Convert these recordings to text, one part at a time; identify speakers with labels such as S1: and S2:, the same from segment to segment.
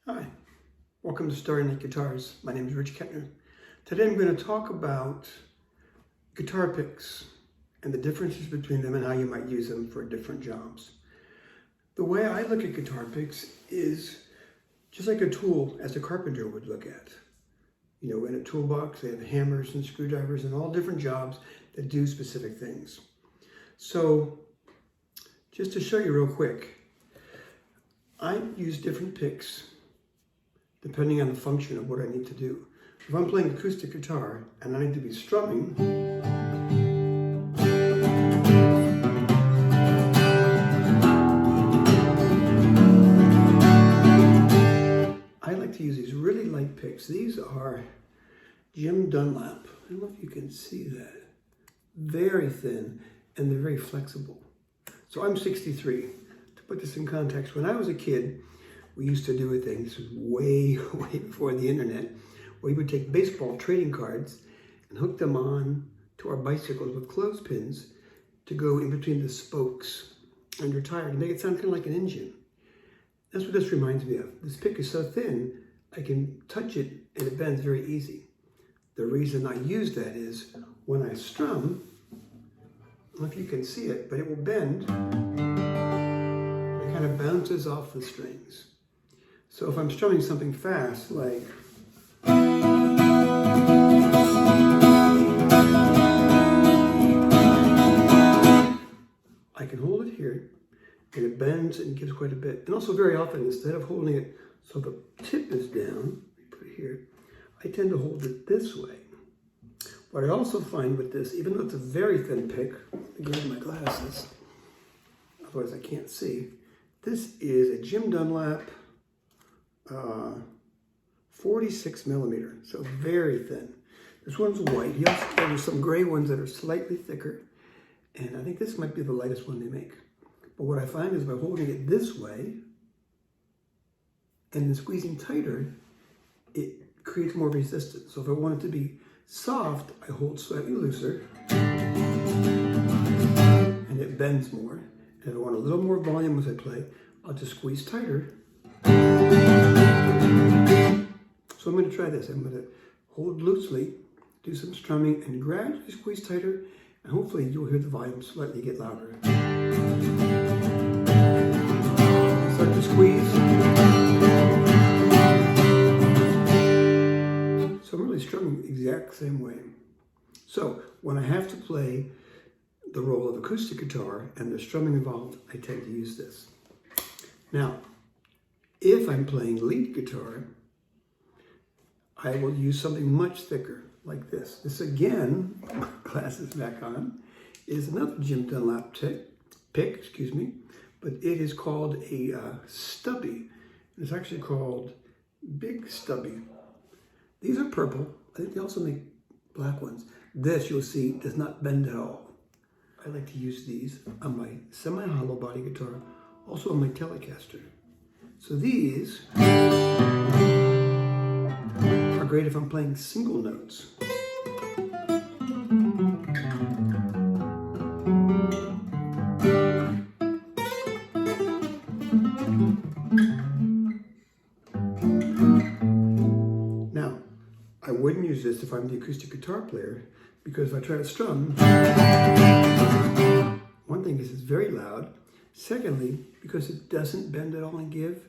S1: Hi, welcome to Starry Night Guitars. My name is Rich Kettner. Today I'm going to talk about guitar picks and the differences between them and how you might use them for different jobs. The way I look at guitar picks is just like a tool as a carpenter would look at. You know, in a toolbox they have hammers and screwdrivers and all different jobs that do specific things. So just to show you real quick, I use different picks depending on the function of what I need to do. If I'm playing acoustic guitar and I need to be strumming, I like to use these really light picks. These are Jim Dunlap. I don't know if you can see that. Very thin, and they're very flexible. So I'm 63. To put this in context, when I was a kid, we used to do a thing, this was way before the internet, where we would take baseball trading cards and hook them on to our bicycles with clothespins to go in between the spokes under tire to make it sound kind of like an engine. That's what this reminds me of. This pick is so thin, I can touch it and it bends very easy. The reason I use that is when I strum, I don't know if you can see it, but it will bend. It kind of bounces off the strings. So if I'm strumming something fast, like I can hold it here, and it bends and gives quite a bit. And also very often, instead of holding it so the tip is down, let me put it here, I tend to hold it this way. What I also find with this, even though it's a very thin pick, let me grab my glasses, otherwise I can't see. This is a Jim Dunlap 46 millimeter, so very thin. This one's white. He also has some gray ones that are slightly thicker, and I think this might be the lightest one they make. But what I find is by holding it this way and then squeezing tighter, it creates more resistance. So if I want it to be soft, I hold slightly looser, and it bends more. And if I want a little more volume as I play, I'll just squeeze tighter. So I'm going to try this. I'm going to hold loosely, do some strumming, and gradually squeeze tighter, and hopefully you'll hear the volume slightly get louder. Start to squeeze. So I'm really strumming the exact same way. So when I have to play the role of acoustic guitar and there's strumming involved, I tend to use this. Now, if I'm playing lead guitar, I will use something much thicker, like this. This again, glasses back on, is another Jim Dunlap pick, but it is called a stubby. It's actually called Big Stubby. These are purple. I think they also make black ones. This, you'll see, does not bend at all. I like to use these on my semi-hollow body guitar, also on my Telecaster. So these are great if I'm playing single notes. Now, I wouldn't use this if I'm the acoustic guitar player, because if I try to strum, one thing is it's very loud. Secondly, because it doesn't bend at all and give,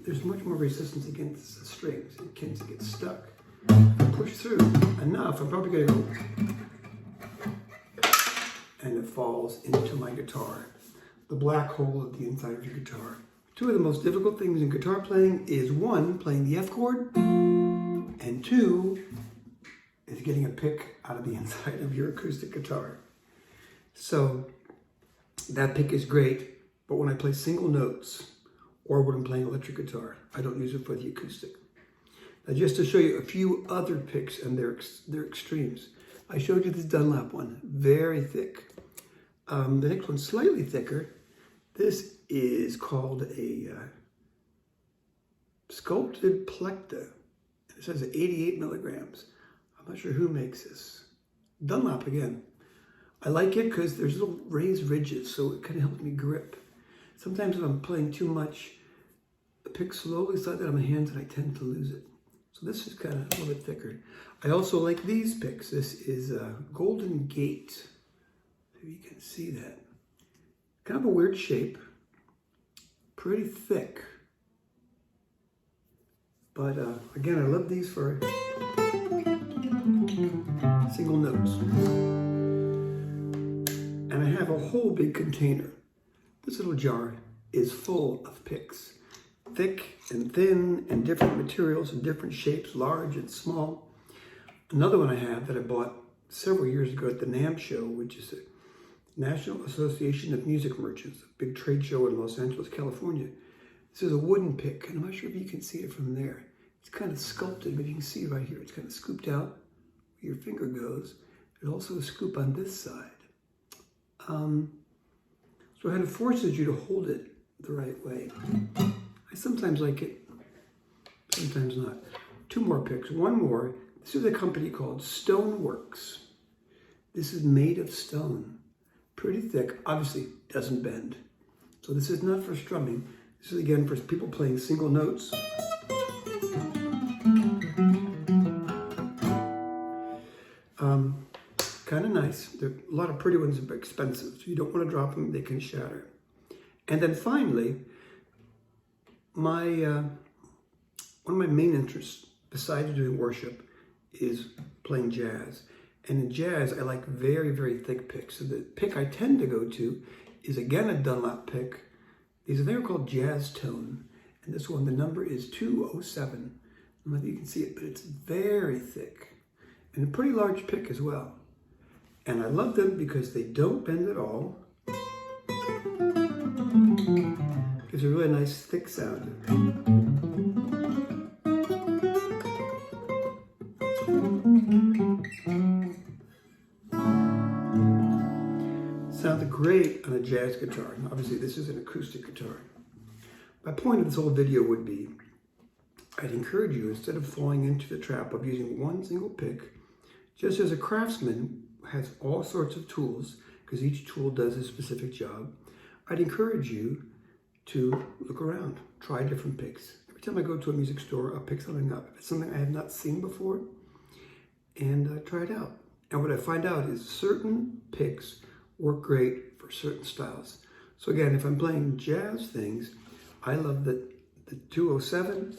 S1: there's much more resistance against the strings. It tends to get stuck. If I push through enough, I'm probably going to go, and it falls into my guitar, the black hole of the inside of your guitar. Two of the most difficult things in guitar playing is one, playing the F chord, and two, is getting a pick out of the inside of your acoustic guitar. So that pick is great, but when I play single notes, or when I'm playing electric guitar, I don't use it for the acoustic. Now just to show you a few other picks and their extremes. I showed you this Dunlap one, very thick. The next one's slightly thicker. This is called a sculpted plecta. It says 88 milligrams. I'm not sure who makes this. Dunlap again. I like it because there's little raised ridges, so it kind of helps me grip. Sometimes if I'm playing too much pick slowly slide out of my hands and I tend to lose it. So this is kind of a little bit thicker. I also like these picks. This is a Golden Gate. Maybe you can see that. Kind of a weird shape. Pretty thick. But again, I love these for single notes. And I have a whole big container. This little jar is full of picks. Thick and thin and different materials and different shapes, large and small. Another one I have that I bought several years ago at the NAMM show, which is the National Association of Music Merchants, a big trade show in Los Angeles, California. This is a wooden pick, and I'm not sure if you can see it from there. It's kind of sculpted, but you can see right here. It's kind of scooped out where your finger goes. There's also a scoop on this side. So it kind of forces you to hold it the right way. I sometimes like it, sometimes not. Two more picks, one more. This is a company called Stoneworks. This is made of stone, pretty thick, obviously doesn't bend. So this is not for strumming. This is again for people playing single notes. Kind of nice. There are a lot of pretty ones, but expensive, so you don't want to drop them, they can shatter. And then finally, one of my main interests, besides doing worship, is playing jazz. And in jazz, I like very, very thick picks. So the pick I tend to go to is again a Dunlop pick. They're called Jazz Tone. And this one, the number is 207. I don't know if you can see it, but it's very thick. And a pretty large pick as well. And I love them because they don't bend at all. Gives a really nice thick sound. Sounds great on a jazz guitar. And obviously this is an acoustic guitar. My point of this whole video would be, I'd encourage you, instead of falling into the trap of using one single pick, just as a craftsman has all sorts of tools, because each tool does a specific job, I'd encourage you to look around, try different picks. Every time I go to a music store, I'll pick something up. If it's something I have not seen before, and try it out. And what I find out is certain picks work great for certain styles. So again, if I'm playing jazz things, I love the 207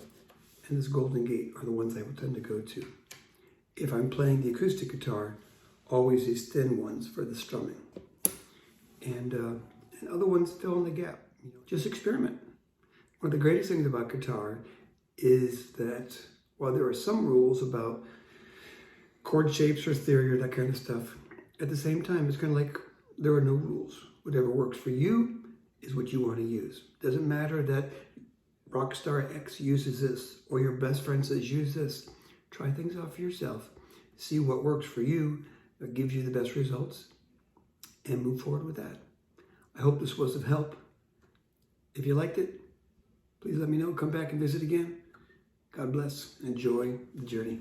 S1: and this Golden Gate are the ones I would tend to go to. If I'm playing the acoustic guitar, always these thin ones for the strumming. And other ones fill in the gap. Just experiment. One of the greatest things about guitar is that while there are some rules about chord shapes or theory or that kind of stuff, at the same time, it's kind of like there are no rules. Whatever works for you is what you want to use. Doesn't matter that rock star X uses this or your best friend says use this. Try things out for yourself. See what works for you, that gives you the best results, and move forward with that. I hope this was of help. If you liked it, please let me know. Come back and visit again. God bless. Enjoy the journey.